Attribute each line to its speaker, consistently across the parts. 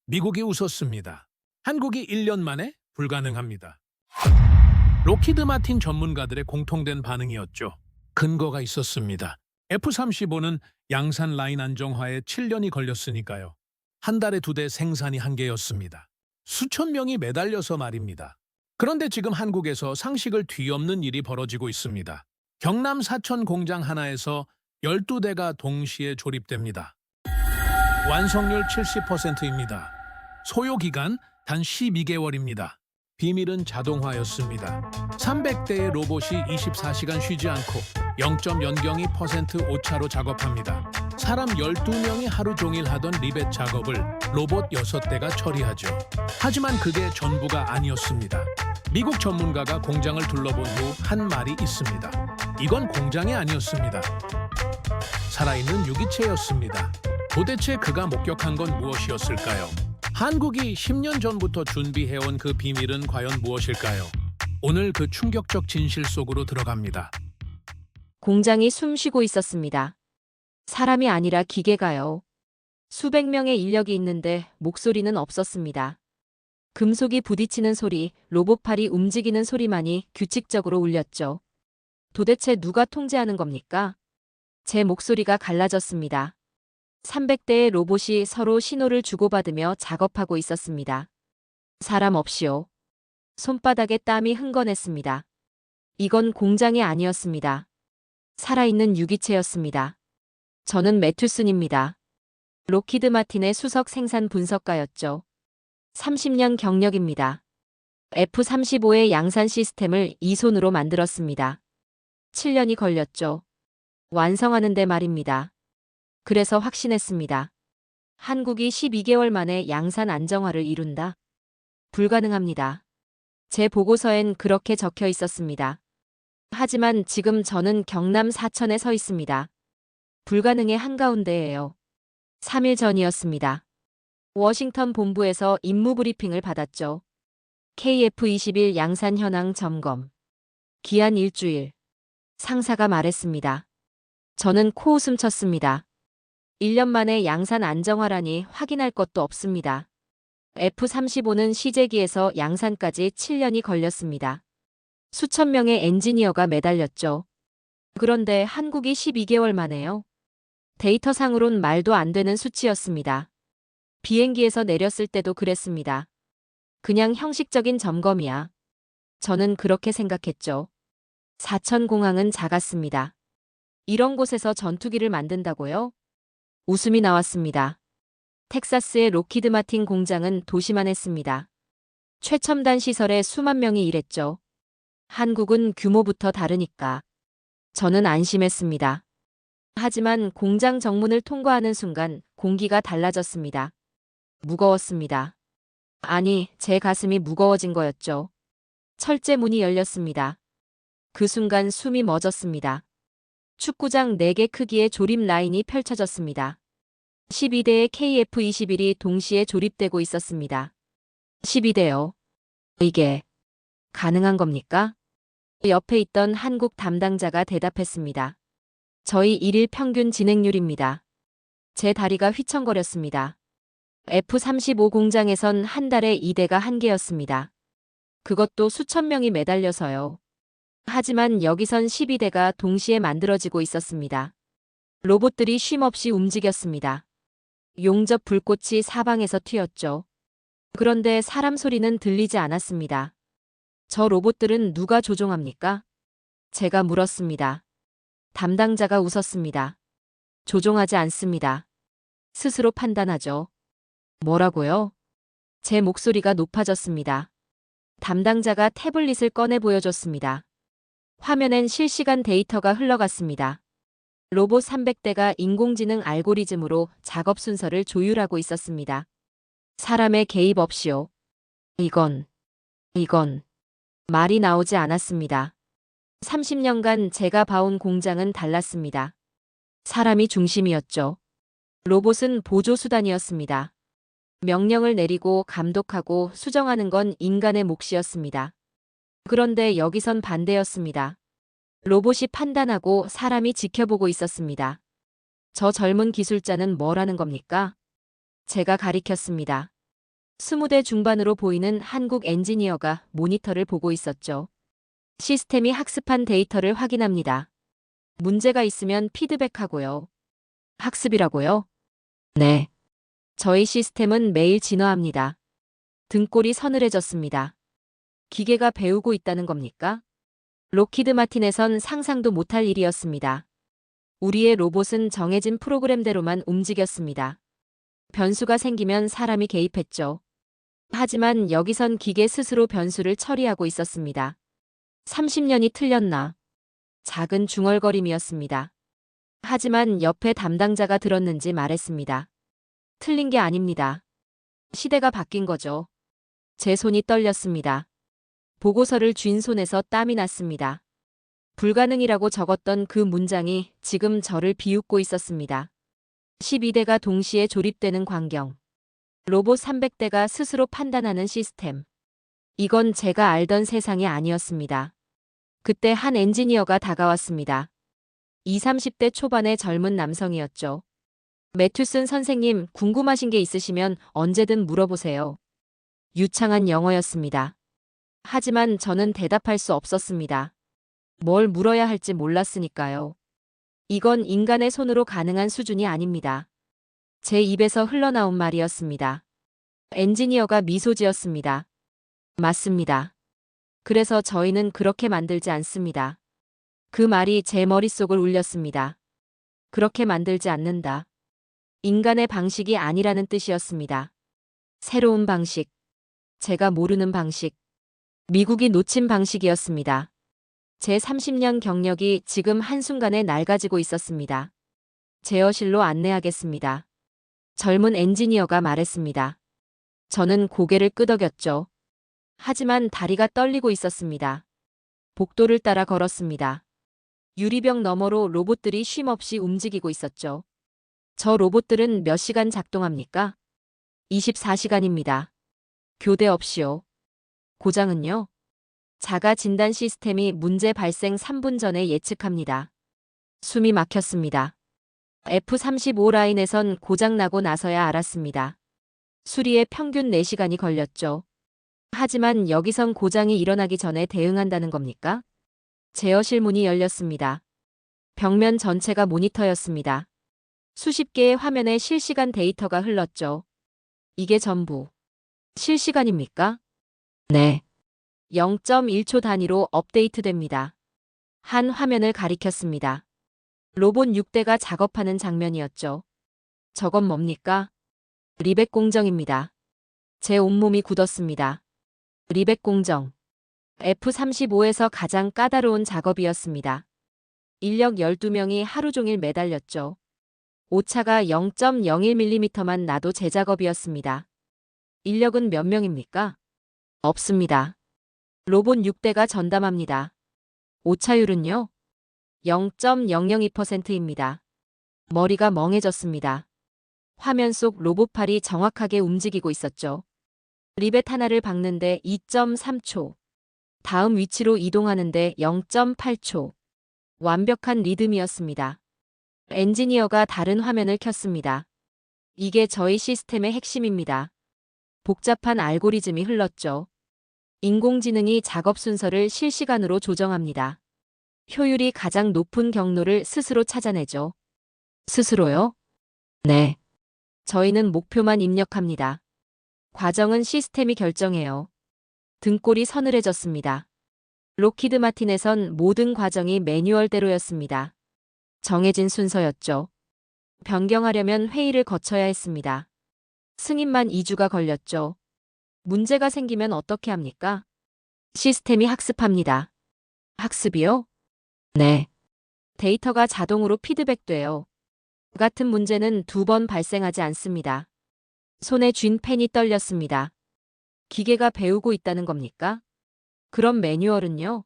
Speaker 1: 미국이 웃었습니다. 한국이 1년 만에 불가능합니다. 록히드 마틴 전문가들의 공통된 반응이었죠. 근거가 있었습니다. F-35는 양산 라인 안정화에 7년이 걸렸으니까요. 한 달에 2대 생산이 한계였습니다. 수천 명이 매달려서 말입니다. 그런데 지금 한국에서 상식을 뒤엎는 일이 벌어지고 있습니다. 경남 사천 공장 하나에서 12대가 동시에 조립됩니다. 완성률 70%입니다. 소요 기간 단 12개월입니다. 비밀은 자동화였습니다. 300대의 로봇이 24시간 쉬지 않고 0.02% 오차로 작업합니다. 사람 12명이 하루 종일 하던 리벳 작업을 로봇 6대가 처리하죠. 하지만 그게 전부가 아니었습니다. 미국 전문가가 공장을 둘러본 후 한 말이 있습니다. 이건 공장이 아니었습니다. 살아있는 유기체였습니다. 도대체 그가 목격한 건 무엇이었을까요? 한국이 10년 전부터 준비해온 그 비밀은 과연 무엇일까요? 오늘 그 충격적 진실 속으로 들어갑니다.
Speaker 2: 공장이 숨 쉬고 있었습니다. 사람이 아니라 기계가요. 수백 명의 인력이 있는데 목소리는 없었습니다. 금속이 부딪히는 소리, 로봇팔이 움직이는 소리만이 규칙적으로 울렸죠. 도대체 누가 통제하는 겁니까? 제 목소리가 갈라졌습니다. 300대의 로봇이 서로 신호를 주고받으며 작업하고 있었습니다. 사람 없이요. 손바닥에 땀이 흥건했습니다. 이건 공장이 아니었습니다. 살아있는 유기체였습니다. 저는 매튜슨입니다. 록히드 마틴의 수석 생산 분석가였죠. 30년 경력입니다. F-35의 양산 시스템을 이 손으로 만들었습니다. 7년이 걸렸죠. 완성하는데 말입니다. 그래서 확신했습니다. 한국이 12개월 만에 양산 안정화를 이룬다? 불가능합니다. 제 보고서엔 그렇게 적혀 있었습니다. 하지만 지금 저는 경남 사천에 서 있습니다. 불가능의 한가운데예요. 3일 전이었습니다. 워싱턴 본부에서 임무 브리핑을 받았죠. KF-21 양산 현황 점검. 기한 일주일. 상사가 말했습니다. 저는 코웃음 쳤습니다. 1년 만에 양산 안정화라니 확인할 것도 없습니다. F-35는 시제기에서 양산까지 7년이 걸렸습니다. 수천 명의 엔지니어가 매달렸죠. 그런데 한국이 12개월 만에요. 데이터상으론 말도 안 되는 수치였습니다. 비행기에서 내렸을 때도 그랬습니다. 그냥 형식적인 점검이야. 저는 그렇게 생각했죠. 사천공항은 작았습니다. 이런 곳에서 전투기를 만든다고요? 웃음이 나왔습니다. 텍사스의 록히드 마틴 공장은 도시만 했습니다. 최첨단 시설에 수만 명이 일했죠. 한국은 규모부터 다르니까. 저는 안심했습니다. 하지만 공장 정문을 통과하는 순간 공기가 달라졌습니다. 무거웠습니다. 아니, 제 가슴이 무거워진 거였죠. 철제 문이 열렸습니다. 그 순간 숨이 멎었습니다. 축구장 4개 크기의 조립 라인이 펼쳐졌습니다. 12대의 KF-21이 동시에 조립되고 있었습니다. 12대요. 이게 가능한 겁니까? 옆에 있던 한국 담당자가 대답했습니다. 저희 일일 평균 진행률입니다. 제 다리가 휘청거렸습니다. F-35 공장에선 한 달에 2대가 한계였습니다. 그것도 수천 명이 매달려서요. 하지만 여기선 12대가 동시에 만들어지고 있었습니다. 로봇들이 쉼없이 움직였습니다. 용접 불꽃이 사방에서 튀었죠. 그런데 사람 소리는 들리지 않았습니다. 저 로봇들은 누가 조종합니까? 제가 물었습니다. 담당자가 웃었습니다. 조종하지 않습니다. 스스로 판단하죠. 뭐라고요? 제 목소리가 높아졌습니다. 담당자가 태블릿을 꺼내 보여줬습니다. 화면엔 실시간 데이터가 흘러갔습니다. 로봇 300대가 인공지능 알고리즘으로 작업 순서를 조율하고 있었습니다. 사람의 개입 없이요. 이건 말이 나오지 않았습니다. 30년간 제가 봐온 공장은 달랐습니다. 사람이 중심이었죠. 로봇은 보조수단이었습니다. 명령을 내리고 감독하고 수정하는 건 인간의 몫이었습니다. 그런데 여기선 반대였습니다. 로봇이 판단하고 사람이 지켜보고 있었습니다. 저 젊은 기술자는 뭘 하는 겁니까? 제가 가리켰습니다. 20대 중반으로 보이는 한국 엔지니어가 모니터를 보고 있었죠. 시스템이 학습한 데이터를 확인합니다. 문제가 있으면 피드백하고요. 학습이라고요? 네. 저희 시스템은 매일 진화합니다. 등골이 서늘해졌습니다. 기계가 배우고 있다는 겁니까? 록히드 마틴에선 상상도 못할 일이었습니다. 우리의 로봇은 정해진 프로그램대로만 움직였습니다. 변수가 생기면 사람이 개입했죠. 하지만 여기선 기계 스스로 변수를 처리하고 있었습니다. 30년이 틀렸나? 작은 중얼거림이었습니다. 하지만 옆에 담당자가 들었는지 말했습니다. 틀린 게 아닙니다. 시대가 바뀐 거죠. 제 손이 떨렸습니다. 보고서를 쥔 손에서 땀이 났습니다. 불가능이라고 적었던 그 문장이 지금 저를 비웃고 있었습니다. 12대가 동시에 조립되는 광경. 로봇 300대가 스스로 판단하는 시스템. 이건 제가 알던 세상이 아니었습니다. 그때 한 엔지니어가 다가왔습니다. 20, 30대 초반의 젊은 남성이었죠. 매튜슨 선생님, 궁금하신 게 있으시면 언제든 물어보세요. 유창한 영어였습니다. 하지만 저는 대답할 수 없었습니다. 뭘 물어야 할지 몰랐으니까요. 이건 인간의 손으로 가능한 수준이 아닙니다. 제 입에서 흘러나온 말이었습니다. 엔지니어가 미소 지었습니다. 맞습니다. 그래서 저희는 그렇게 만들지 않습니다. 그 말이 제 머릿속을 울렸습니다. 그렇게 만들지 않는다. 인간의 방식이 아니라는 뜻이었습니다. 새로운 방식. 제가 모르는 방식. 미국이 놓친 방식이었습니다. 제 30년 경력이 지금 한순간에 낡아지고 있었습니다. 제어실로 안내하겠습니다. 젊은 엔지니어가 말했습니다. 저는 고개를 끄덕였죠. 하지만 다리가 떨리고 있었습니다. 복도를 따라 걸었습니다. 유리병 너머로 로봇들이 쉼없이 움직이고 있었죠. 저 로봇들은 몇 시간 작동합니까? 24시간입니다. 교대 없이요. 고장은요? 자가 진단 시스템이 문제 발생 3분 전에 예측합니다. 숨이 막혔습니다. F-35 라인에선 고장나고 나서야 알았습니다. 수리에 평균 4시간이 걸렸죠. 하지만 여기선 고장이 일어나기 전에 대응한다는 겁니까? 제어실 문이 열렸습니다. 벽면 전체가 모니터였습니다. 수십 개의 화면에 실시간 데이터가 흘렀죠. 이게 전부 실시간입니까? 네. 0.1초 단위로 업데이트됩니다. 한 화면을 가리켰습니다. 로봇 6대가 작업하는 장면이었죠. 저건 뭡니까? 리벳 공정입니다. 제 온몸이 굳었습니다. 리벳 공정. F-35에서 가장 까다로운 작업이었습니다. 인력 12명이 하루 종일 매달렸죠. 오차가 0.01mm만 나도 제 작업이었습니다. 인력은 몇 명입니까? 없습니다. 로봇 6대가 전담합니다. 오차율은요? 0.002%입니다. 머리가 멍해졌습니다. 화면 속 로봇팔이 정확하게 움직이고 있었죠. 리벳 하나를 박는데 2.3초. 다음 위치로 이동하는데 0.8초. 완벽한 리듬이었습니다. 엔지니어가 다른 화면을 켰습니다. 이게 저희 시스템의 핵심입니다. 복잡한 알고리즘이 흘렀죠. 인공지능이 작업 순서를 실시간으로 조정합니다. 효율이 가장 높은 경로를 스스로 찾아내죠. 스스로요? 네. 저희는 목표만 입력합니다. 과정은 시스템이 결정해요. 등골이 서늘해졌습니다. 록히드 마틴에선 모든 과정이 매뉴얼대로였습니다. 정해진 순서였죠. 변경하려면 회의를 거쳐야 했습니다. 승인만 2주가 걸렸죠. 문제가 생기면 어떻게 합니까? 시스템이 학습합니다. 학습이요? 네. 데이터가 자동으로 피드백돼요. 같은 문제는 2번 발생하지 않습니다. 손에 쥔 펜이 떨렸습니다. 기계가 배우고 있다는 겁니까? 그럼 매뉴얼은요?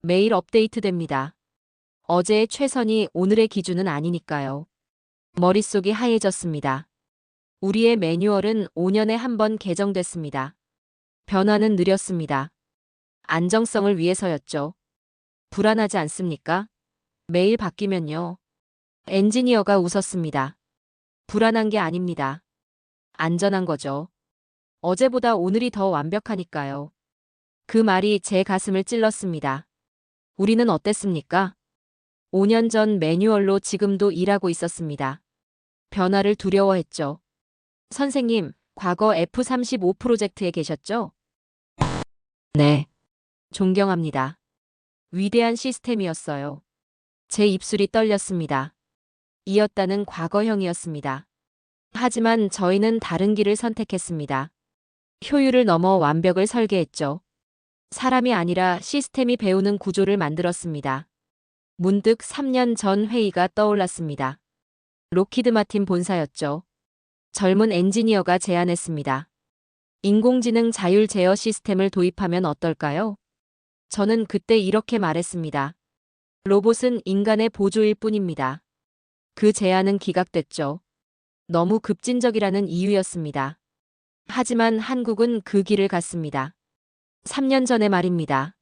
Speaker 2: 매일 업데이트됩니다. 어제의 최선이 오늘의 기준은 아니니까요. 머릿속이 하얘졌습니다. 우리의 매뉴얼은 5년에 한 번 개정됐습니다. 변화는 느렸습니다. 안정성을 위해서였죠. 불안하지 않습니까? 매일 바뀌면요. 엔지니어가 웃었습니다. 불안한 게 아닙니다. 안전한 거죠. 어제보다 오늘이 더 완벽하니까요. 그 말이 제 가슴을 찔렀습니다. 우리는 어땠습니까? 5년 전 매뉴얼로 지금도 일하고 있었습니다. 변화를 두려워했죠. 선생님, 과거 F-35 프로젝트에 계셨죠? 네. 존경합니다. 위대한 시스템이었어요. 제 입술이 떨렸습니다. 이었다는 과거형이었습니다. 하지만 저희는 다른 길을 선택했습니다. 효율을 넘어 완벽을 설계했죠. 사람이 아니라 시스템이 배우는 구조를 만들었습니다. 문득 3년 전 회의가 떠올랐습니다. 록히드 마틴 본사였죠. 젊은 엔지니어가 제안했습니다. 인공지능 자율 제어 시스템을 도입하면 어떨까요? 저는 그때 이렇게 말했습니다. 로봇은 인간의 보조일 뿐입니다. 그 제안은 기각됐죠. 너무 급진적이라는 이유였습니다. 하지만 한국은 그 길을 갔습니다. 3년 전의 말입니다.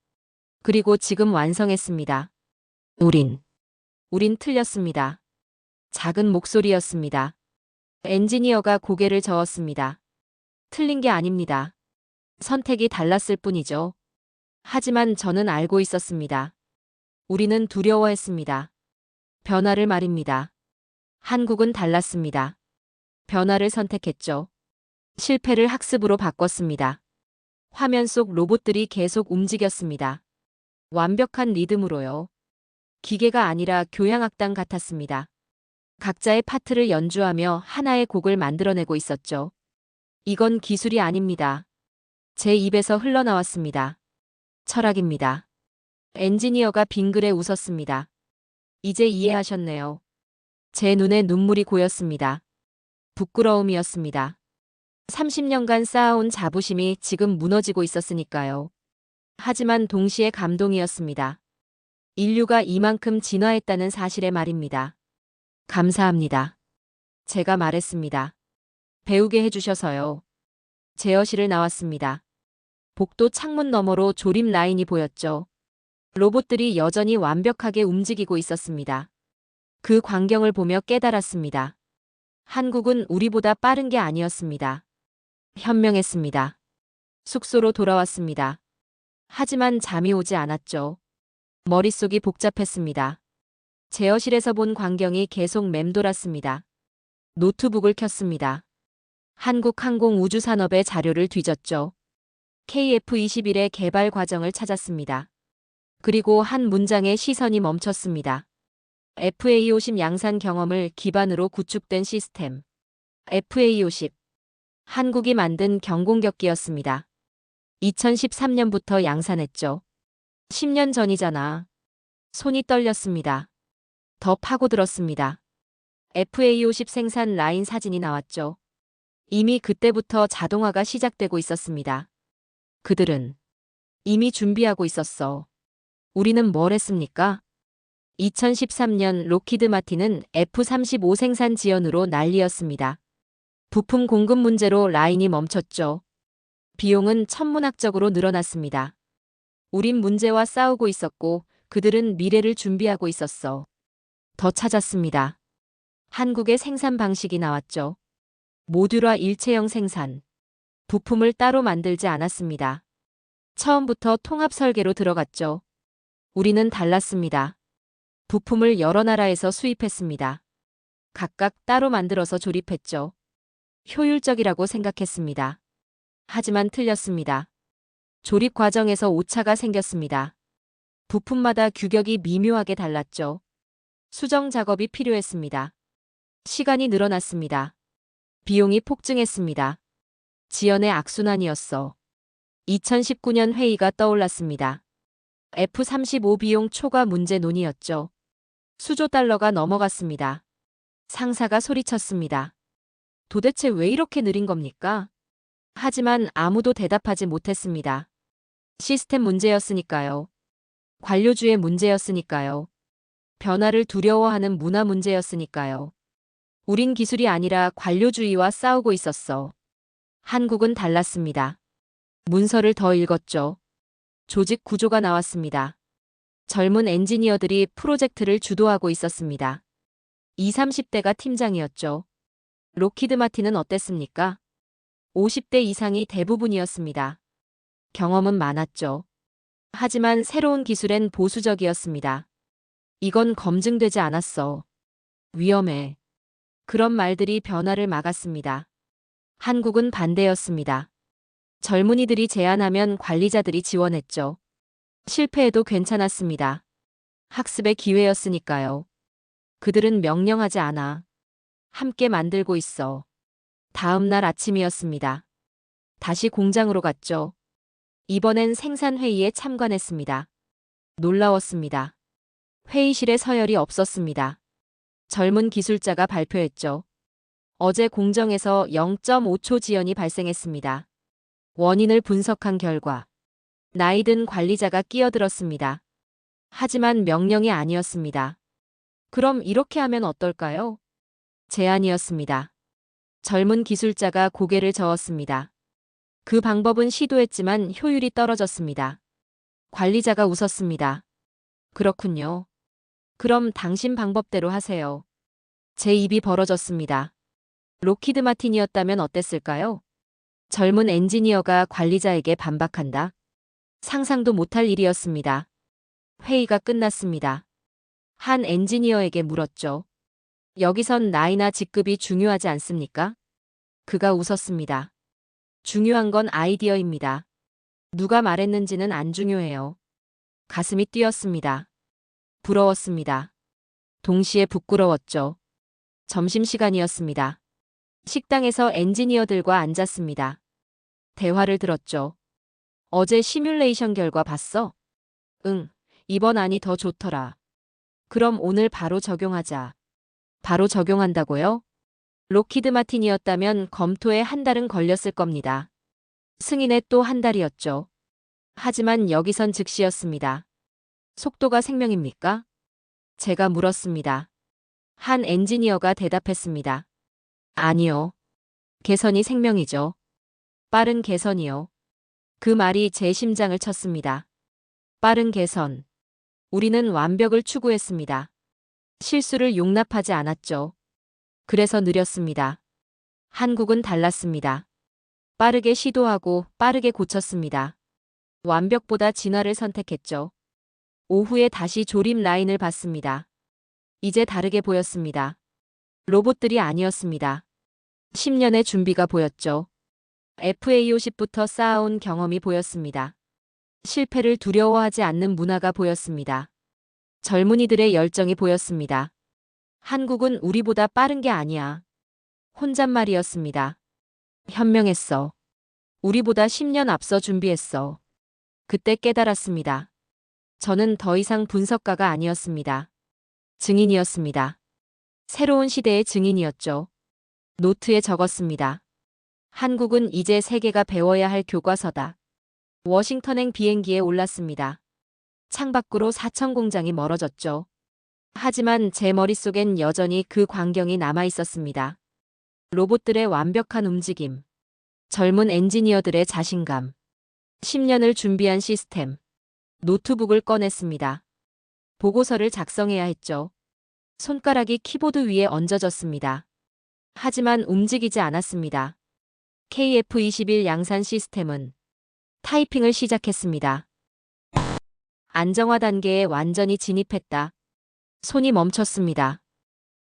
Speaker 2: 그리고 지금 완성했습니다. 우린 틀렸습니다. 작은 목소리였습니다. 엔지니어가 고개를 저었습니다. 틀린 게 아닙니다. 선택이 달랐을 뿐이죠. 하지만 저는 알고 있었습니다. 우리는 두려워했습니다. 변화를 말입니다. 한국은 달랐습니다. 변화를 선택했죠. 실패를 학습으로 바꿨습니다. 화면 속 로봇들이 계속 움직였습니다. 완벽한 리듬으로요. 기계가 아니라 교향악단 같았습니다. 각자의 파트를 연주하며 하나의 곡을 만들어내고 있었죠. 이건 기술이 아닙니다. 제 입에서 흘러나왔습니다. 철학입니다. 엔지니어가 빙그레 웃었습니다. 이제 이해하셨네요. 제 눈에 눈물이 고였습니다. 부끄러움이었습니다. 30년간 쌓아온 자부심이 지금 무너지고 있었으니까요. 하지만 동시에 감동이었습니다. 인류가 이만큼 진화했다는 사실에 말입니다. 감사합니다. 제가 말했습니다. 배우게 해주셔서요. 제어실을 나왔습니다. 복도 창문 너머로 조립 라인이 보였죠. 로봇들이 여전히 완벽하게 움직이고 있었습니다. 그 광경을 보며 깨달았습니다. 한국은 우리보다 빠른 게 아니었습니다. 현명했습니다. 숙소로 돌아왔습니다. 하지만 잠이 오지 않았죠. 머릿속이 복잡했습니다. 제어실에서 본 광경이 계속 맴돌았습니다. 노트북을 켰습니다. 한국항공우주산업의 자료를 뒤졌죠. KF-21의 개발 과정을 찾았습니다. 그리고 한 문장에 시선이 멈췄습니다. FA-50 양산 경험을 기반으로 구축된 시스템. FA-50. 한국이 만든 경공격기였습니다. 2013년부터 양산했죠. 10년 전이잖아. 손이 떨렸습니다. 더 파고들었습니다. FA-50 생산 라인 사진이 나왔죠. 이미 그때부터 자동화가 시작되고 있었습니다. 그들은 이미 준비하고 있었어. 우리는 뭘 했습니까? 2013년 록히드 마틴은 F-35 생산 지연으로 난리였습니다. 부품 공급 문제로 라인이 멈췄죠. 비용은 천문학적으로 늘어났습니다. 우린 문제와 싸우고 있었고 그들은 미래를 준비하고 있었어. 더 찾았습니다. 한국의 생산 방식이 나왔죠. 모듈화 일체형 생산. 부품을 따로 만들지 않았습니다. 처음부터 통합 설계로 들어갔죠. 우리는 달랐습니다. 부품을 여러 나라에서 수입했습니다. 각각 따로 만들어서 조립했죠. 효율적이라고 생각했습니다. 하지만 틀렸습니다. 조립 과정에서 오차가 생겼습니다. 부품마다 규격이 미묘하게 달랐죠. 수정 작업이 필요했습니다. 시간이 늘어났습니다. 비용이 폭증했습니다. 지연의 악순환이었어. 2019년 회의가 떠올랐습니다. F-35 비용 초과 문제 논의였죠. 수조 달러가 넘어갔습니다. 상사가 소리쳤습니다. 도대체 왜 이렇게 느린 겁니까? 하지만 아무도 대답하지 못했습니다. 시스템 문제였으니까요. 관료주의 문제였으니까요. 변화를 두려워하는 문화 문제였으니까요. 우린 기술이 아니라 관료주의와 싸우고 있었어. 한국은 달랐습니다. 문서를 더 읽었죠. 조직 구조가 나왔습니다. 젊은 엔지니어들이 프로젝트를 주도하고 있었습니다. 20, 30대가 팀장이었죠. 록히드 마틴은 어땠습니까? 50대 이상이 대부분이었습니다. 경험은 많았죠. 하지만 새로운 기술엔 보수적이었습니다. 이건 검증되지 않았어. 위험해. 그런 말들이 변화를 막았습니다. 한국은 반대였습니다. 젊은이들이 제안하면 관리자들이 지원했죠. 실패해도 괜찮았습니다. 학습의 기회였으니까요. 그들은 명령하지 않아. 함께 만들고 있어. 다음 날 아침이었습니다. 다시 공장으로 갔죠. 이번엔 생산회의에 참관했습니다. 놀라웠습니다. 회의실에 서열이 없었습니다. 젊은 기술자가 발표했죠. 어제 공정에서 0.5초 지연이 발생했습니다. 원인을 분석한 결과 나이든 관리자가 끼어들었습니다. 하지만 명령이 아니었습니다. 그럼 이렇게 하면 어떨까요? 제안이었습니다. 젊은 기술자가 고개를 저었습니다. 그 방법은 시도했지만 효율이 떨어졌습니다. 관리자가 웃었습니다. 그렇군요. 그럼 당신 방법대로 하세요. 제 입이 벌어졌습니다. 로키드 마틴이었다면 어땠을까요? 젊은 엔지니어가 관리자에게 반박한다. 상상도 못할 일이었습니다. 회의가 끝났습니다. 한 엔지니어에게 물었죠. 여기선 나이나 직급이 중요하지 않습니까? 그가 웃었습니다. 중요한 건 아이디어입니다. 누가 말했는지는 안 중요해요. 가슴이 뛰었습니다. 부러웠습니다. 동시에 부끄러웠죠. 점심시간이었습니다. 식당에서 엔지니어들과 앉았습니다. 대화를 들었죠. 어제 시뮬레이션 결과 봤어? 응, 이번 안이 더 좋더라. 그럼 오늘 바로 적용하자. 바로 적용한다고요? 로키드 마틴이었다면 검토에 한 달은 걸렸을 겁니다. 승인에 또 한 달이었죠. 하지만 여기선 즉시였습니다. 속도가 생명입니까? 제가 물었습니다. 한 엔지니어가 대답했습니다. 아니요. 개선이 생명이죠. 빠른 개선이요. 그 말이 제 심장을 쳤습니다. 빠른 개선. 우리는 완벽을 추구했습니다. 실수를 용납하지 않았죠. 그래서 느렸습니다. 한국은 달랐습니다. 빠르게 시도하고 빠르게 고쳤습니다. 완벽보다 진화를 선택했죠. 오후에 다시 조립 라인을 봤습니다. 이제 다르게 보였습니다. 로봇들이 아니었습니다. 10년의 준비가 보였죠. FA50부터 쌓아온 경험이 보였습니다. 실패를 두려워하지 않는 문화가 보였습니다. 젊은이들의 열정이 보였습니다. 한국은 우리보다 빠른 게 아니야. 혼잣말이었습니다. 현명했어. 우리보다 10년 앞서 준비했어. 그때 깨달았습니다. 저는 더 이상 분석가가 아니었습니다. 증인이었습니다. 새로운 시대의 증인이었죠. 노트에 적었습니다. 한국은 이제 세계가 배워야 할 교과서다. 워싱턴행 비행기에 올랐습니다. 창밖으로 사천 공장이 멀어졌죠. 하지만 제 머릿속엔 여전히 그 광경이 남아 있었습니다. 로봇들의 완벽한 움직임, 젊은 엔지니어들의 자신감, 10년을 준비한 시스템, 노트북을 꺼냈습니다. 보고서를 작성해야 했죠. 손가락이 키보드 위에 얹어졌습니다. 하지만 움직이지 않았습니다. KF21 양산 시스템은 타이핑을 시작했습니다. 안정화 단계에 완전히 진입했다. 손이 멈췄습니다.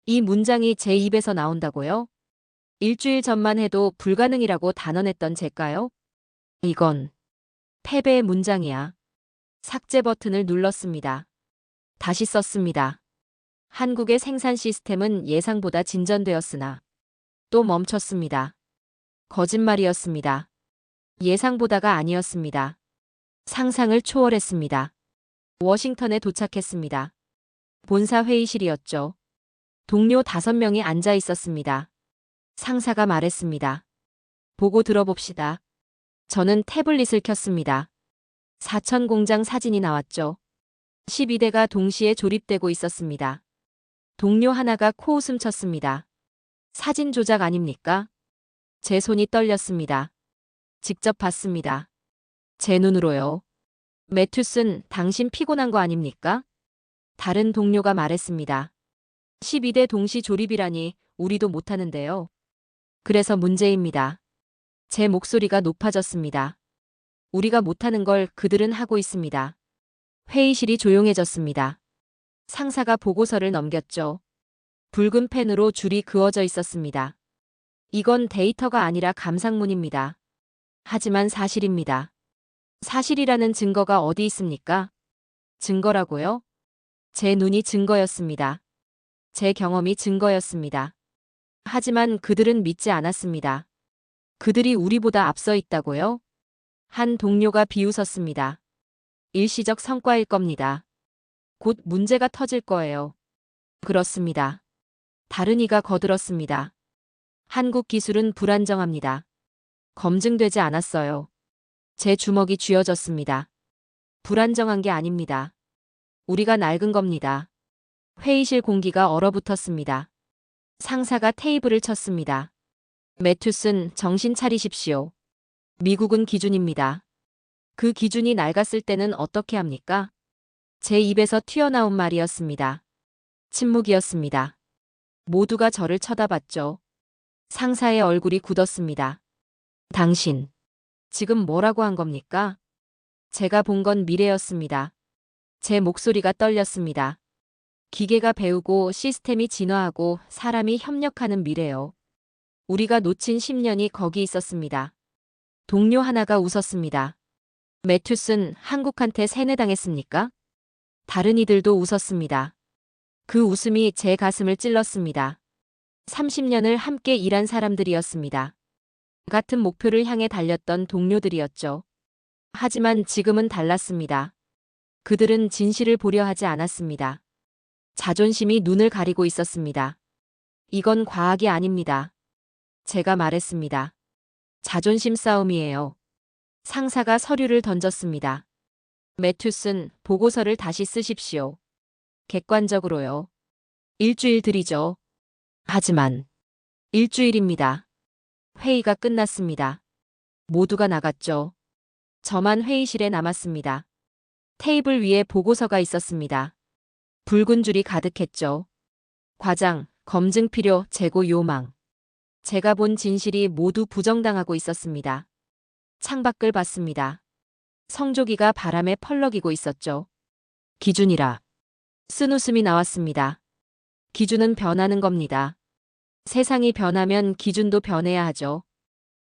Speaker 2: 이 문장이 제 입에서 나온다고요? 일주일 전만 해도 불가능이라고 단언했던 제가요? 이건 패배의 문장이야. 삭제 버튼을 눌렀습니다. 다시 썼습니다. 한국의 생산 시스템은 예상보다 진전되었으나 또 멈췄습니다. 거짓말이었습니다. 예상보다가 아니었습니다. 상상을 초월했습니다. 워싱턴에 도착했습니다. 본사 회의실이었죠. 동료 5명이 앉아 있었습니다. 상사가 말했습니다. 보고 들어봅시다. 저는 태블릿을 켰습니다. 사천 공장 사진이 나왔죠. 12대가 동시에 조립되고 있었습니다. 동료 하나가 코웃음 쳤습니다. 사진 조작 아닙니까? 제 손이 떨렸습니다. 직접 봤습니다. 제 눈으로요. 매튜슨, 당신 피곤한 거 아닙니까? 다른 동료가 말했습니다. 12대 동시 조립이라니 우리도 못하는데요. 그래서 문제입니다. 제 목소리가 높아졌습니다. 우리가 못하는 걸 그들은 하고 있습니다. 회의실이 조용해졌습니다. 상사가 보고서를 넘겼죠. 붉은 펜으로 줄이 그어져 있었습니다. 이건 데이터가 아니라 감상문입니다. 하지만 사실입니다. 사실이라는 증거가 어디 있습니까? 증거라고요? 제 눈이 증거였습니다. 제 경험이 증거였습니다. 하지만 그들은 믿지 않았습니다. 그들이 우리보다 앞서 있다고요? 한 동료가 비웃었습니다. 일시적 성과일 겁니다. 곧 문제가 터질 거예요. 그렇습니다. 다른 이가 거들었습니다. 한국 기술은 불안정합니다. 검증되지 않았어요. 제 주먹이 쥐어졌습니다. 불안정한 게 아닙니다. 우리가 낡은 겁니다. 회의실 공기가 얼어붙었습니다. 상사가 테이블을 쳤습니다. 매튜슨, 정신 차리십시오. 미국은 기준입니다. 그 기준이 낡았을 때는 어떻게 합니까? 제 입에서 튀어나온 말이었습니다. 침묵이었습니다. 모두가 저를 쳐다봤죠. 상사의 얼굴이 굳었습니다. 당신, 지금 뭐라고 한 겁니까? 제가 본 건 미래였습니다. 제 목소리가 떨렸습니다. 기계가 배우고 시스템이 진화하고 사람이 협력하는 미래요. 우리가 놓친 10년이 거기 있었습니다. 동료 하나가 웃었습니다. 매튜슨, 한국한테 세뇌당했습니까? 다른 이들도 웃었습니다. 그 웃음이 제 가슴을 찔렀습니다. 30년을 함께 일한 사람들이었습니다. 같은 목표를 향해 달렸던 동료들이었죠. 하지만 지금은 달랐습니다. 그들은 진실을 보려 하지 않았습니다. 자존심이 눈을 가리고 있었습니다. 이건 과학이 아닙니다. 제가 말했습니다. 자존심 싸움이에요. 상사가 서류를 던졌습니다. 매튜슨, 보고서를 다시 쓰십시오. 객관적으로요. 일주일 드리죠. 하지만 일주일입니다. 회의가 끝났습니다. 모두가 나갔죠. 저만 회의실에 남았습니다. 테이블 위에 보고서가 있었습니다. 붉은 줄이 가득했죠. 과장, 검증 필요, 재고 요망. 제가 본 진실이 모두 부정당하고 있었습니다. 창밖을 봤습니다. 성조기가 바람에 펄럭이고 있었죠. 기준이라. 쓴 웃음이 나왔습니다. 기준은 변하는 겁니다. 세상이 변하면 기준도 변해야 하죠.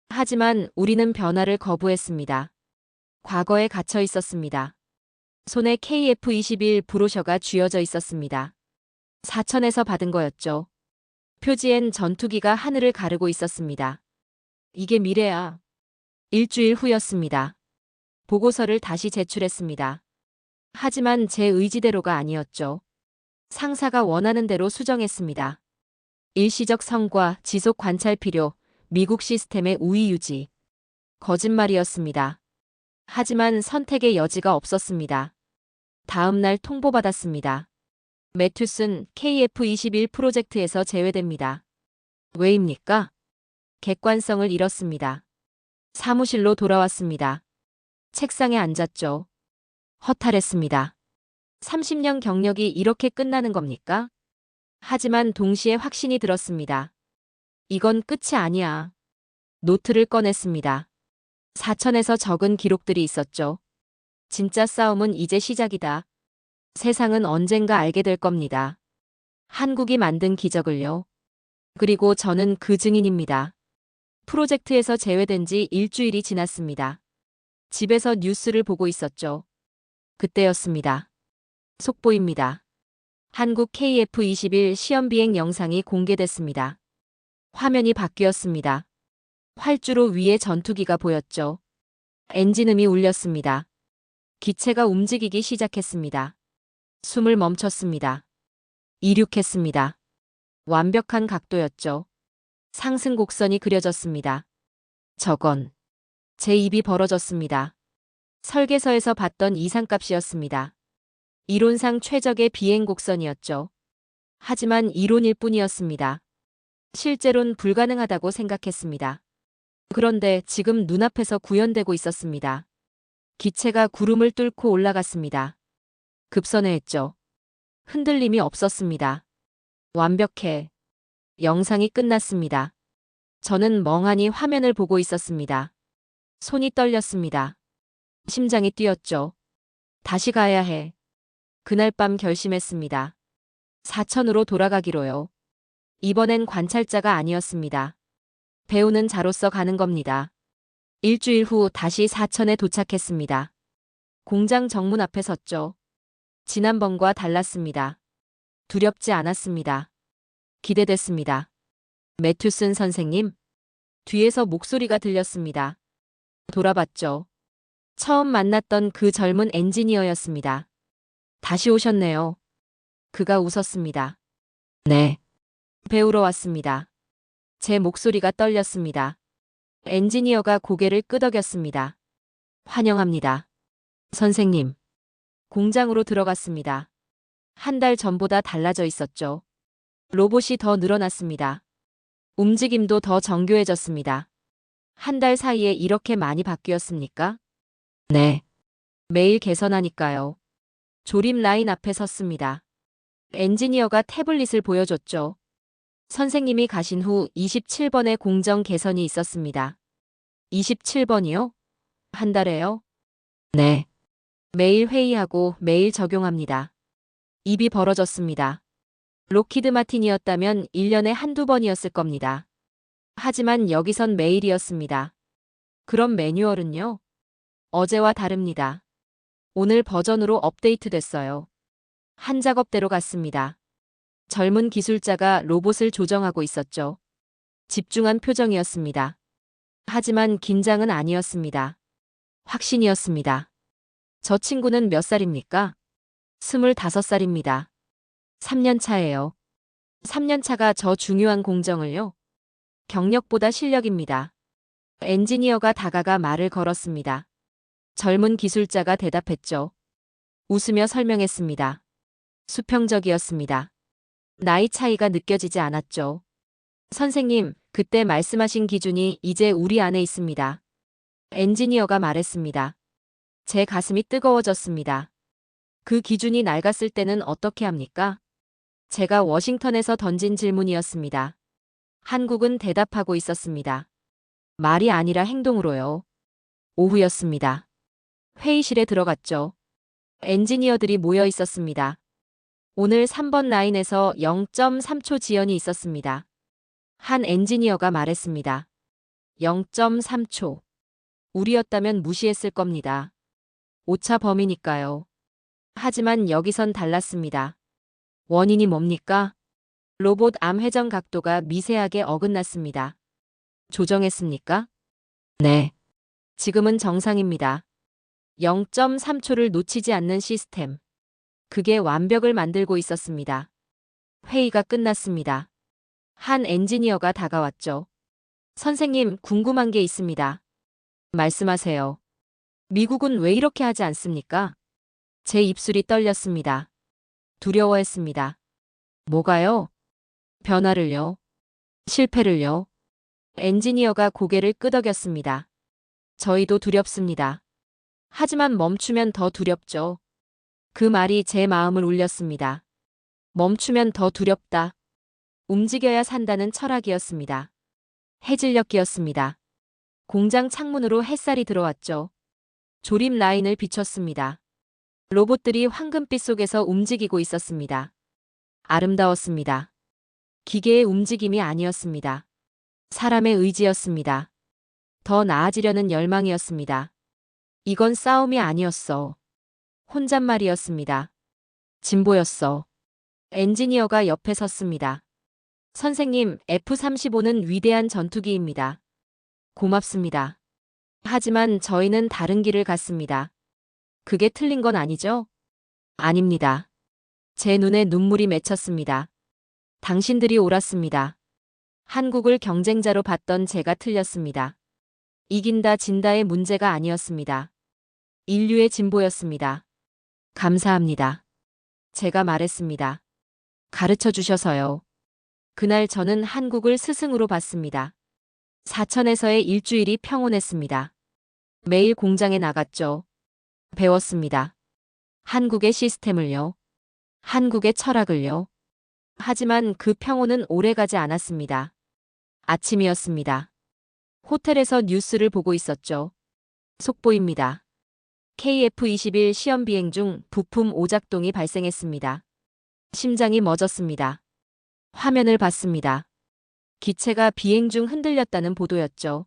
Speaker 2: 하지만 우리는 변화를 거부했습니다. 과거에 갇혀 있었습니다. 손에 KF-21 브로셔가 쥐어져 있었습니다. 사천에서 받은 거였죠. 표지엔 전투기가 하늘을 가르고 있었습니다. 이게 미래야. 일주일 후였습니다. 보고서를 다시 제출했습니다. 하지만 제 의지대로가 아니었죠. 상사가 원하는 대로 수정했습니다. 일시적 성과, 지속 관찰 필요, 미국 시스템의 우위 유지. 거짓말이었습니다. 하지만 선택의 여지가 없었습니다. 다음 날 통보받았습니다. 매튜슨, KF-21 프로젝트에서 제외됩니다. 왜입니까? 객관성을 잃었습니다. 사무실로 돌아왔습니다. 책상에 앉았죠. 허탈했습니다. 30년 경력이 이렇게 끝나는 겁니까? 하지만 동시에 확신이 들었습니다. 이건 끝이 아니야. 노트를 꺼냈습니다. 사천에서 적은 기록들이 있었죠. 진짜 싸움은 이제 시작이다. 세상은 언젠가 알게 될 겁니다. 한국이 만든 기적을요. 그리고 저는 그 증인입니다. 프로젝트에서 제외된 지 일주일이 지났습니다. 집에서 뉴스를 보고 있었죠. 그때였습니다. 속보입니다. 한국 KF-21 시험비행 영상이 공개됐습니다. 화면이 바뀌었습니다. 활주로 위에 전투기가 보였죠. 엔진음이 울렸습니다. 기체가 움직이기 시작했습니다. 숨을 멈췄습니다. 이륙했습니다. 완벽한 각도였죠. 상승 곡선이 그려졌습니다. 저건 제 입이 벌어졌습니다. 설계서에서 봤던 이상값이었습니다. 이론상 최적의 비행 곡선이었죠. 하지만 이론일 뿐이었습니다. 실제론 불가능하다고 생각했습니다. 그런데 지금 눈앞에서 구현되고 있었습니다. 기체가 구름을 뚫고 올라갔습니다. 급선회했죠. 흔들림이 없었습니다. 완벽해. 영상이 끝났습니다. 저는 멍하니 화면을 보고 있었습니다. 손이 떨렸습니다. 심장이 뛰었죠. 다시 가야 해. 그날 밤 결심했습니다. 사천으로 돌아가기로요. 이번엔 관찰자가 아니었습니다. 배우는 자로서 가는 겁니다. 일주일 후 다시 사천에 도착했습니다. 공장 정문 앞에 섰죠. 지난번과 달랐습니다. 두렵지 않았습니다. 기대됐습니다. 매튜슨 선생님? 뒤에서 목소리가 들렸습니다. 돌아봤죠. 처음 만났던 그 젊은 엔지니어였습니다. 다시 오셨네요. 그가 웃었습니다. 네. 배우러 왔습니다. 제 목소리가 떨렸습니다. 엔지니어가 고개를 끄덕였습니다. 환영합니다. 선생님. 공장으로 들어갔습니다. 한 달 전보다 달라져 있었죠. 로봇이 더 늘어났습니다. 움직임도 더 정교해졌습니다. 한 달 사이에 이렇게 많이 바뀌었습니까? 네. 매일 개선하니까요. 조립 라인 앞에 섰습니다. 엔지니어가 태블릿을 보여줬죠. 선생님이 가신 후 27번의 공정 개선이 있었습니다. 27번이요? 한 달에요? 네. 매일 회의하고 매일 적용합니다. 입이 벌어졌습니다. 로키드 마틴이었다면 1년에 한두 번이었을 겁니다. 하지만 여기선 매일이었습니다. 그럼 매뉴얼은요? 어제와 다릅니다. 오늘 버전으로 업데이트됐어요. 한 작업대로 갔습니다. 젊은 기술자가 로봇을 조정하고 있었죠. 집중한 표정이었습니다. 하지만 긴장은 아니었습니다. 확신이었습니다. 저 친구는 몇 살입니까? 25살입니다. 3년 차예요. 3년 차가 저 중요한 공정을요? 경력보다 실력입니다. 엔지니어가 다가가 말을 걸었습니다. 젊은 기술자가 대답했죠. 웃으며 설명했습니다. 수평적이었습니다. 나이 차이가 느껴지지 않았죠. 선생님, 그때 말씀하신 기준이 이제 우리 안에 있습니다. 엔지니어가 말했습니다. 제 가슴이 뜨거워졌습니다. 그 기준이 낡았을 때는 어떻게 합니까? 제가 워싱턴에서 던진 질문이었습니다. 한국은 대답하고 있었습니다. 말이 아니라 행동으로요. 오후였습니다. 회의실에 들어갔죠. 엔지니어들이 모여 있었습니다. 오늘 3번 라인에서 0.3초 지연이 있었습니다. 한 엔지니어가 말했습니다. 0.3초. 우리였다면 무시했을 겁니다. 오차 범위니까요. 하지만 여기선 달랐습니다. 원인이 뭡니까? 로봇 암 회전 각도가 미세하게 어긋났습니다. 조정했습니까? 네. 지금은 정상입니다. 0.3초를 놓치지 않는 시스템. 그게 완벽을 만들고 있었습니다. 회의가 끝났습니다. 한 엔지니어가 다가왔죠. 선생님, 궁금한 게 있습니다. 말씀하세요. 미국은 왜 이렇게 하지 않습니까? 제 입술이 떨렸습니다. 두려워했습니다. 뭐가요? 변화를요? 실패를요? 엔지니어가 고개를 끄덕였습니다. 저희도 두렵습니다. 하지만 멈추면 더 두렵죠. 그 말이 제 마음을 울렸습니다. 멈추면 더 두렵다. 움직여야 산다는 철학이었습니다. 해질녘이었습니다. 공장 창문으로 햇살이 들어왔죠. 조립 라인을 비췄습니다. 로봇들이 황금빛 속에서 움직이고 있었습니다. 아름다웠습니다. 기계의 움직임이 아니었습니다. 사람의 의지였습니다. 더 나아지려는 열망이었습니다. 이건 싸움이 아니었어. 혼잣말이었습니다. 진보였어. 엔지니어가 옆에 섰습니다. 선생님, F-35는 위대한 전투기입니다. 고맙습니다. 하지만 저희는 다른 길을 갔습니다. 그게 틀린 건 아니죠? 아닙니다. 제 눈에 눈물이 맺혔습니다. 당신들이 옳았습니다. 한국을 경쟁자로 봤던 제가 틀렸습니다. 이긴다 진다의 문제가 아니었습니다. 인류의 진보였습니다. 감사합니다. 제가 말했습니다. 가르쳐 주셔서요. 그날 저는 한국을 스승으로 봤습니다. 사천에서의 일주일이 평온했습니다. 매일 공장에 나갔죠. 배웠습니다. 한국의 시스템을요. 한국의 철학을요. 하지만 그 평온은 오래가지 않았습니다. 아침이었습니다. 호텔에서 뉴스를 보고 있었죠. 속보입니다. KF-21 시험 비행 중 부품 오작동이 발생했습니다. 심장이 멎었습니다. 화면을 봤습니다. 기체가 비행 중 흔들렸다는 보도였죠.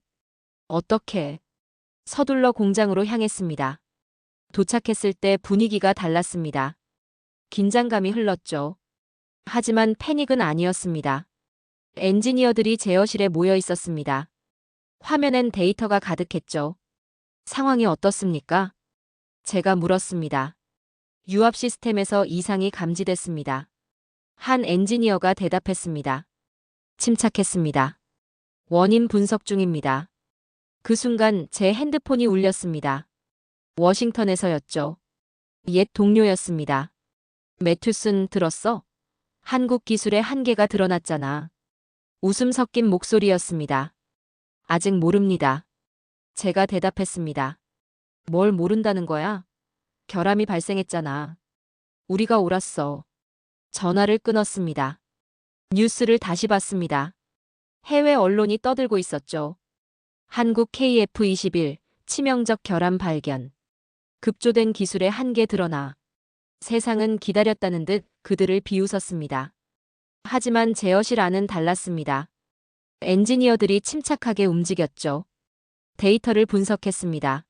Speaker 2: 어떻게? 서둘러 공장으로 향했습니다. 도착했을 때 분위기가 달랐습니다. 긴장감이 흘렀죠. 하지만 패닉은 아니었습니다. 엔지니어들이 제어실에 모여 있었습니다. 화면엔 데이터가 가득했죠. 상황이 어떻습니까? 제가 물었습니다. 유압 시스템에서 이상이 감지됐습니다. 한 엔지니어가 대답했습니다. 침착했습니다. 원인 분석 중입니다. 그 순간 제 핸드폰이 울렸습니다. 워싱턴에서였죠. 옛 동료였습니다. 매튜슨 들었어? 한국 기술의 한계가 드러났잖아. 웃음 섞인 목소리였습니다. 아직 모릅니다. 제가 대답했습니다. 뭘 모른다는 거야? 결함이 발생했잖아. 우리가 옳았어. 전화를 끊었습니다. 뉴스를 다시 봤습니다. 해외 언론이 떠들고 있었죠. 한국 KF-21 치명적 결함 발견. 급조된 기술의 한계 드러나. 세상은 기다렸다는 듯 그들을 비웃었습니다. 하지만 제어실 안은 달랐습니다. 엔지니어들이 침착하게 움직였죠. 데이터를 분석했습니다.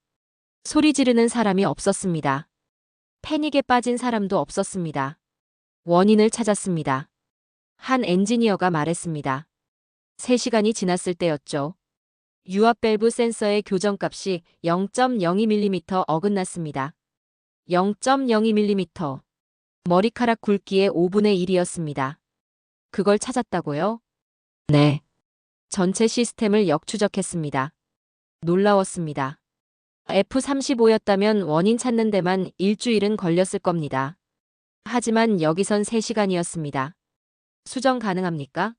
Speaker 2: 소리 지르는 사람이 없었습니다. 패닉에 빠진 사람도 없었습니다. 원인을 찾았습니다. 한 엔지니어가 말했습니다. 3시간이 지났을 때였죠. 유압 밸브 센서의 교정값이 0.02mm 어긋났습니다. 0.02mm. 머리카락 굵기의 5분의 1이었습니다. 그걸 찾았다고요? 네. 전체 시스템을 역추적했습니다. 놀라웠습니다. F-35였다면 원인 찾는 데만 일주일은 걸렸을 겁니다. 하지만 여기선 3시간이었습니다. 수정 가능합니까?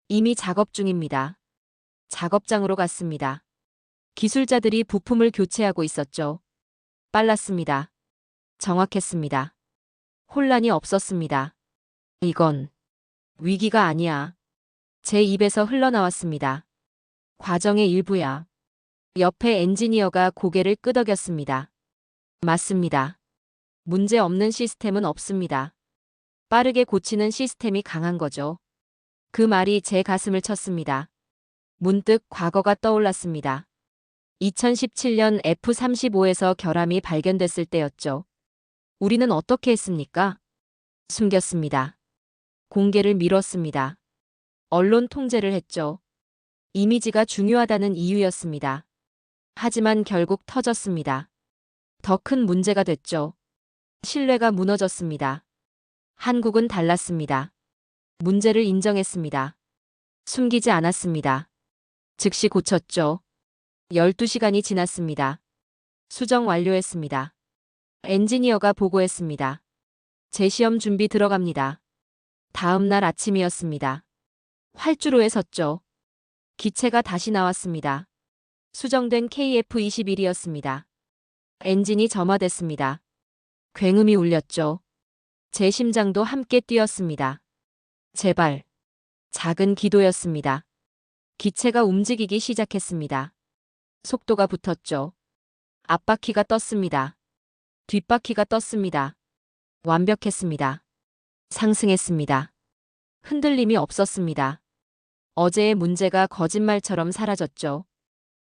Speaker 2: 이미 작업 중입니다. 작업장으로 갔습니다. 기술자들이 부품을 교체하고 있었죠. 빨랐습니다. 정확했습니다. 혼란이 없었습니다. 이건 위기가 아니야. 제 입에서 흘러나왔습니다. 과정의 일부야. 옆에 엔지니어가 고개를 끄덕였습니다. 맞습니다. 문제 없는 시스템은 없습니다. 빠르게 고치는 시스템이 강한 거죠. 그 말이 제 가슴을 쳤습니다. 문득 과거가 떠올랐습니다. 2017년 F-35에서 결함이 발견됐을 때였죠. 우리는 어떻게 했습니까? 숨겼습니다. 공개를 미뤘습니다. 언론 통제를 했죠. 이미지가 중요하다는 이유였습니다. 하지만 결국 터졌습니다. 더 큰 문제가 됐죠. 신뢰가 무너졌습니다. 한국은 달랐습니다. 문제를 인정했습니다. 숨기지 않았습니다. 즉시 고쳤죠. 12시간이 지났습니다. 수정 완료했습니다. 엔지니어가 보고했습니다. 재시험 준비 들어갑니다. 다음 날 아침이었습니다. 활주로에 섰죠. 기체가 다시 나왔습니다. 수정된 KF-21이었습니다. 엔진이 점화됐습니다. 굉음이 울렸죠. 제 심장도 함께 뛰었습니다. 제발. 작은 기도였습니다. 기체가 움직이기 시작했습니다. 속도가 붙었죠. 앞바퀴가 떴습니다. 뒷바퀴가 떴습니다. 완벽했습니다. 상승했습니다. 흔들림이 없었습니다. 어제의 문제가 거짓말처럼 사라졌죠.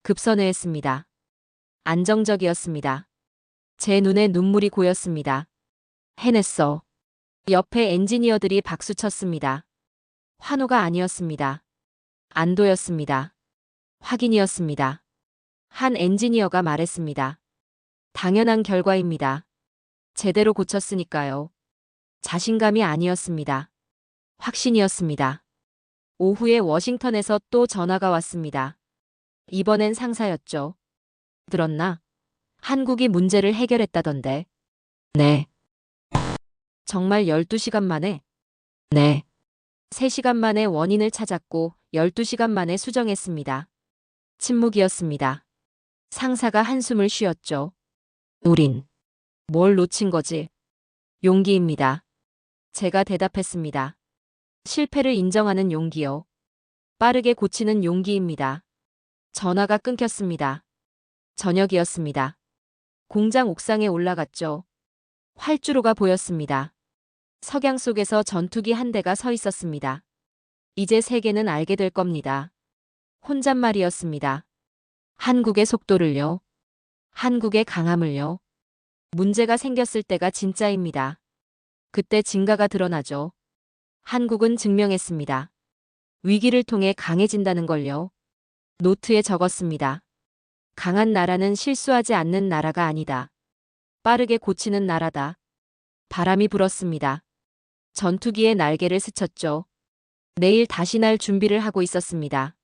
Speaker 2: 급선회했습니다. 안정적이었습니다. 제 눈에 눈물이 고였습니다. 해냈어. 옆에 엔지니어들이 박수쳤습니다. 환호가 아니었습니다. 안도였습니다. 확인이었습니다. 한 엔지니어가 말했습니다. 당연한 결과입니다. 제대로 고쳤으니까요. 자신감이 아니었습니다. 확신이었습니다. 오후에 워싱턴에서 또 전화가 왔습니다. 이번엔 상사였죠. 들었나? 한국이 문제를 해결했다던데. 네. 정말 12시간 만에? 네. 3시간 만에 원인을 찾았고 12시간 만에 수정했습니다. 침묵이었습니다. 상사가 한숨을 쉬었죠. 우린 뭘 놓친 거지? 용기입니다. 제가 대답했습니다. 실패를 인정하는 용기요. 빠르게 고치는 용기입니다. 전화가 끊겼습니다. 저녁이었습니다. 공장 옥상에 올라갔죠. 활주로가 보였습니다. 석양 속에서 전투기 한 대가 서 있었습니다. 이제 세계는 알게 될 겁니다. 혼잣말이었습니다. 한국의 속도를요. 한국의 강함을요. 문제가 생겼을 때가 진짜입니다. 그때 진가가 드러나죠. 한국은 증명했습니다. 위기를 통해 강해진다는 걸요. 노트에 적었습니다. 강한 나라는 실수하지 않는 나라가 아니다. 빠르게 고치는 나라다. 바람이 불었습니다. 전투기의 날개를 스쳤죠. 내일 다시 날 준비를 하고 있었습니다.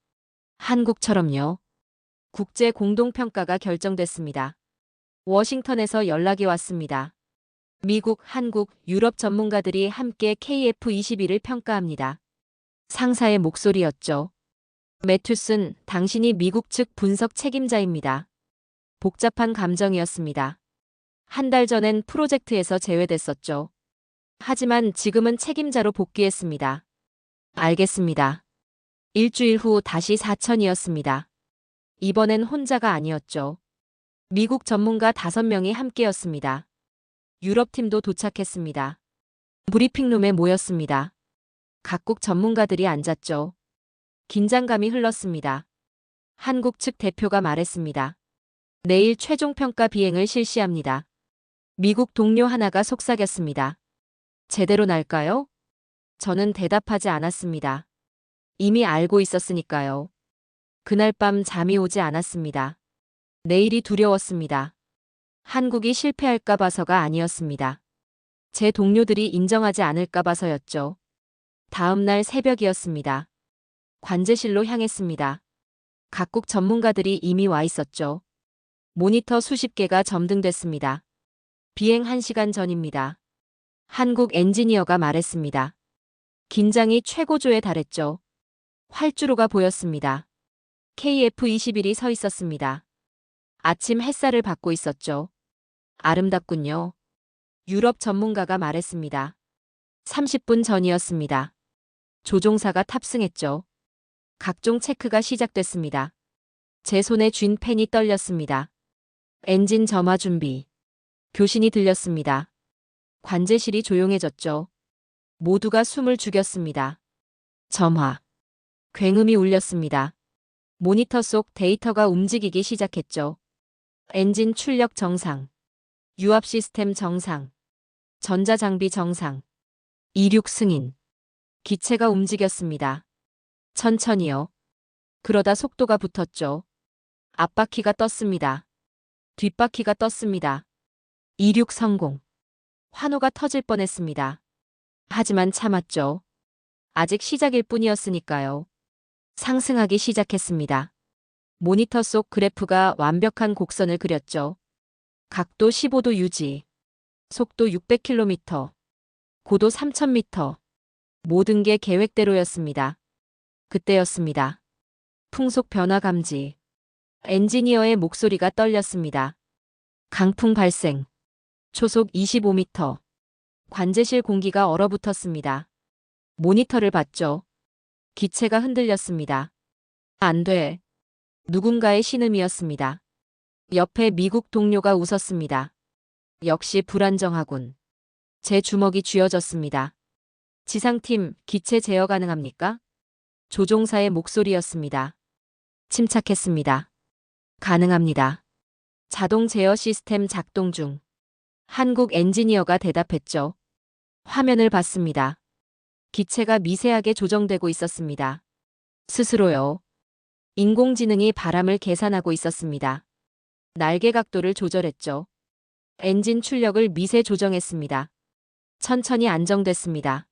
Speaker 2: 한국처럼요. 국제 공동평가가 결정됐습니다. 워싱턴에서 연락이 왔습니다. 미국, 한국, 유럽 전문가들이 함께 KF-21을 평가합니다. 상사의 목소리였죠. 매튜슨, 당신이 미국 측 분석 책임자입니다. 복잡한 감정이었습니다. 한 달 전엔 프로젝트에서 제외됐었죠. 하지만 지금은 책임자로 복귀했습니다. 알겠습니다. 일주일 후 다시 사천이었습니다. 이번엔 혼자가 아니었죠. 미국 전문가 5명이 함께였습니다. 유럽팀도 도착했습니다. 브리핑룸에 모였습니다. 각국 전문가들이 앉았죠. 긴장감이 흘렀습니다. 한국 측 대표가 말했습니다. 내일 최종 평가 비행을 실시합니다. 미국 동료 하나가 속삭였습니다. 제대로 날까요? 저는 대답하지 않았습니다. 이미 알고 있었으니까요. 그날 밤 잠이 오지 않았습니다. 내일이 두려웠습니다. 한국이 실패할까 봐서가 아니었습니다. 제 동료들이 인정하지 않을까 봐서였죠. 다음 날 새벽이었습니다. 관제실로 향했습니다. 각국 전문가들이 이미 와 있었죠. 모니터 수십 개가 점등됐습니다. 비행 1시간 전입니다. 한국 엔지니어가 말했습니다. 긴장이 최고조에 달했죠. 활주로가 보였습니다. KF-21이 서 있었습니다. 아침 햇살을 받고 있었죠. 아름답군요. 유럽 전문가가 말했습니다. 30분 전이었습니다. 조종사가 탑승했죠. 각종 체크가 시작됐습니다. 제 손에 쥔 펜이 떨렸습니다. 엔진 점화 준비. 교신이 들렸습니다. 관제실이 조용해졌죠. 모두가 숨을 죽였습니다. 점화. 굉음이 울렸습니다. 모니터 속 데이터가 움직이기 시작했죠. 엔진 출력 정상. 유압 시스템 정상. 전자장비 정상. 이륙 승인. 기체가 움직였습니다. 천천히요. 그러다 속도가 붙었죠. 앞바퀴가 떴습니다. 뒷바퀴가 떴습니다. 이륙 성공. 환호가 터질 뻔했습니다. 하지만 참았죠. 아직 시작일 뿐이었으니까요. 상승하기 시작했습니다. 모니터 속 그래프가 완벽한 곡선을 그렸죠. 각도 15도 유지. 속도 600km. 고도 3000m. 모든 게 계획대로였습니다. 그때였습니다. 풍속 변화 감지. 엔지니어의 목소리가 떨렸습니다. 강풍 발생. 초속 25m. 관제실 공기가 얼어붙었습니다. 모니터를 봤죠. 기체가 흔들렸습니다. 안 돼. 누군가의 신음이었습니다. 옆에 미국 동료가 웃었습니다. 역시 불안정하군. 제 주먹이 쥐어졌습니다. 지상팀, 기체 제어 가능합니까? 조종사의 목소리였습니다. 침착했습니다. 가능합니다. 자동 제어 시스템 작동 중. 한국 엔지니어가 대답했죠. 화면을 봤습니다. 기체가 미세하게 조정되고 있었습니다. 스스로요. 인공지능이 바람을 계산하고 있었습니다. 날개 각도를 조절했죠. 엔진 출력을 미세 조정했습니다. 천천히 안정됐습니다.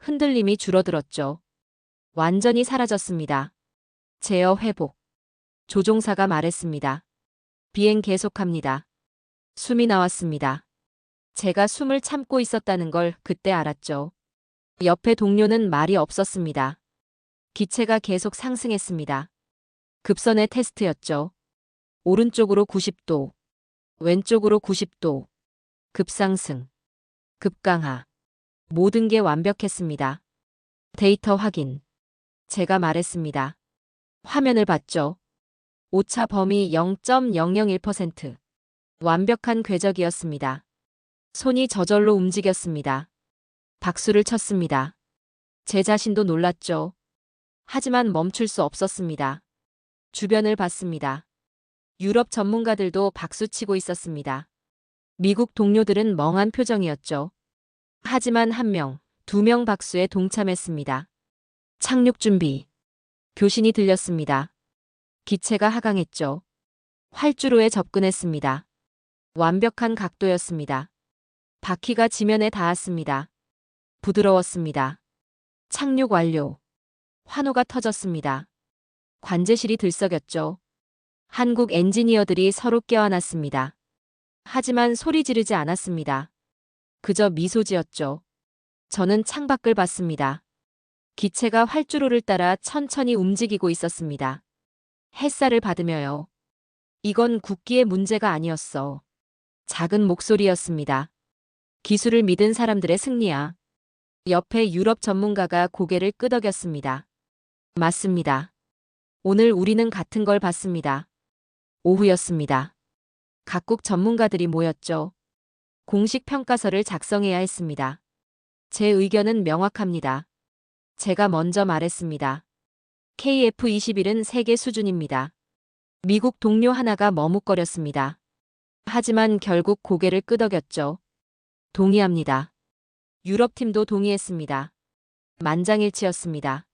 Speaker 2: 흔들림이 줄어들었죠. 완전히 사라졌습니다. 제어 회복. 조종사가 말했습니다. 비행 계속합니다. 숨이 나왔습니다. 제가 숨을 참고 있었다는 걸 그때 알았죠. 옆에 동료는 말이 없었습니다. 기체가 계속 상승했습니다. 급선의 테스트였죠. 오른쪽으로 90도, 왼쪽으로 90도, 급상승, 급강하. 모든 게 완벽했습니다. 데이터 확인. 제가 말했습니다. 화면을 봤죠. 오차 범위 0.001%. 완벽한 궤적이었습니다. 손이 저절로 움직였습니다. 박수를 쳤습니다. 제 자신도 놀랐죠. 하지만 멈출 수 없었습니다. 주변을 봤습니다. 유럽 전문가들도 박수치고 있었습니다. 미국 동료들은 멍한 표정이었죠. 하지만 한 명, 두 명 박수에 동참했습니다. 착륙 준비. 교신이 들렸습니다. 기체가 하강했죠. 활주로에 접근했습니다. 완벽한 각도였습니다. 바퀴가 지면에 닿았습니다. 부드러웠습니다. 착륙 완료. 환호가 터졌습니다. 관제실이 들썩였죠. 한국 엔지니어들이 서로 껴안았습니다. 하지만 소리 지르지 않았습니다. 그저 미소 지었죠. 저는 창밖을 봤습니다. 기체가 활주로를 따라 천천히 움직이고 있었습니다. 햇살을 받으며요. 이건 국기의 문제가 아니었어. 작은 목소리였습니다. 기술을 믿은 사람들의 승리야. 옆에 유럽 전문가가 고개를 끄덕였습니다. 맞습니다. 오늘 우리는 같은 걸 봤습니다. 오후였습니다. 각국 전문가들이 모였죠. 공식 평가서를 작성해야 했습니다. 제 의견은 명확합니다. 제가 먼저 말했습니다. KF-21은 세계 수준입니다. 미국 동료 하나가 머뭇거렸습니다. 하지만 결국 고개를 끄덕였죠. 동의합니다. 유럽팀도 동의했습니다. 만장일치였습니다.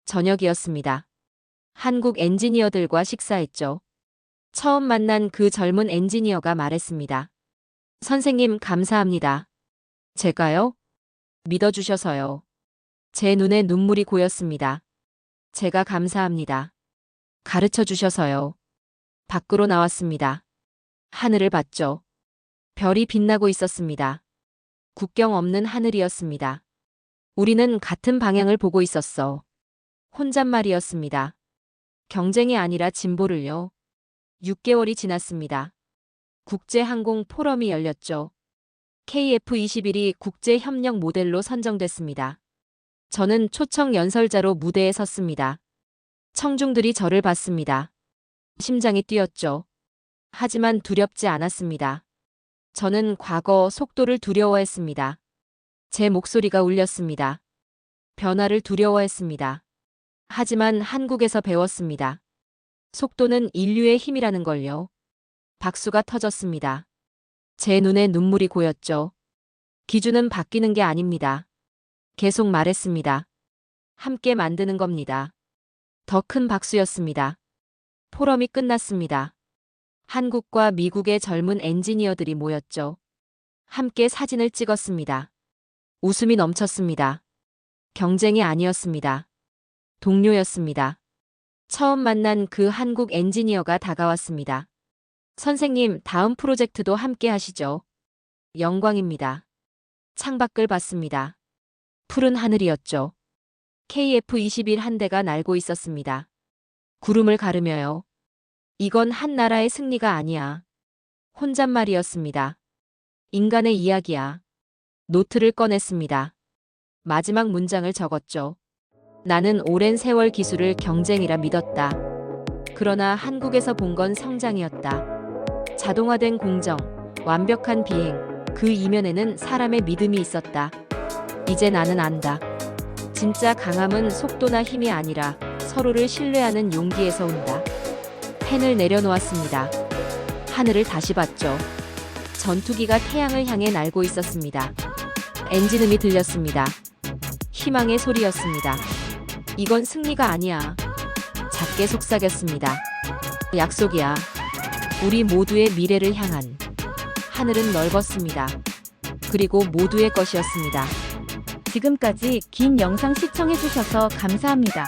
Speaker 2: 저녁이었습니다. 한국 엔지니어들과 식사했죠. 처음 만난 그 젊은 엔지니어가 말했습니다. 선생님 감사합니다. 제가요? 믿어주셔서요. 제 눈에 눈물이 고였습니다. 제가 감사합니다. 가르쳐 주셔서요. 밖으로 나왔습니다. 하늘을 봤죠. 별이 빛나고 있었습니다. 국경 없는 하늘이었습니다. 우리는 같은 방향을 보고 있었어. 혼잣말이었습니다. 경쟁이 아니라 진보를요. 6개월이 지났습니다. 국제항공 포럼이 열렸죠. KF-21이 국제협력 모델로 선정됐습니다. 저는 초청 연설자로 무대에 섰습니다. 청중들이 저를 봤습니다. 심장이 뛰었죠. 하지만 두렵지 않았습니다. 저는 과거 속도를 두려워했습니다. 제 목소리가 울렸습니다. 변화를 두려워했습니다. 하지만 한국에서 배웠습니다. 속도는 인류의 힘이라는 걸요. 박수가 터졌습니다. 제 눈에 눈물이 고였죠. 기준은 바뀌는 게 아닙니다. 계속 말했습니다. 함께 만드는 겁니다. 더 큰 박수였습니다. 포럼이 끝났습니다. 한국과 미국의 젊은 엔지니어들이 모였죠. 함께 사진을 찍었습니다. 웃음이 넘쳤습니다. 경쟁이 아니었습니다. 동료였습니다. 처음 만난 그 한국 엔지니어가 다가왔습니다. 선생님, 다음 프로젝트도 함께 하시죠. 영광입니다. 창밖을 봤습니다. 푸른 하늘이었죠. KF-21 한 대가 날고 있었습니다. 구름을 가르며요. 이건 한 나라의 승리가 아니야. 혼잣말이었습니다. 인간의 이야기야. 노트를 꺼냈습니다. 마지막 문장을 적었죠. 나는 오랜 세월 기술을 경쟁이라 믿었다. 그러나 한국에서 본 건 성장이었다. 자동화된 공정, 완벽한 비행, 그 이면에는 사람의 믿음이 있었다. 이제 나는 안다. 진짜 강함은 속도나 힘이 아니라 서로를 신뢰하는 용기에서 온다. 펜을 내려놓았습니다. 하늘을 다시 봤죠. 전투기가 태양을 향해 날고 있었습니다. 엔진음이 들렸습니다. 희망의 소리였습니다. 이건 승리가 아니야. 작게 속삭였습니다. 약속이야. 우리 모두의 미래를 향한. 하늘은 넓었습니다. 그리고 모두의 것이었습니다.
Speaker 3: 지금까지 긴 영상 시청해주셔서 감사합니다.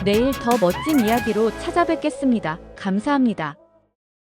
Speaker 3: 내일 더 멋진 이야기로 찾아뵙겠습니다. 감사합니다.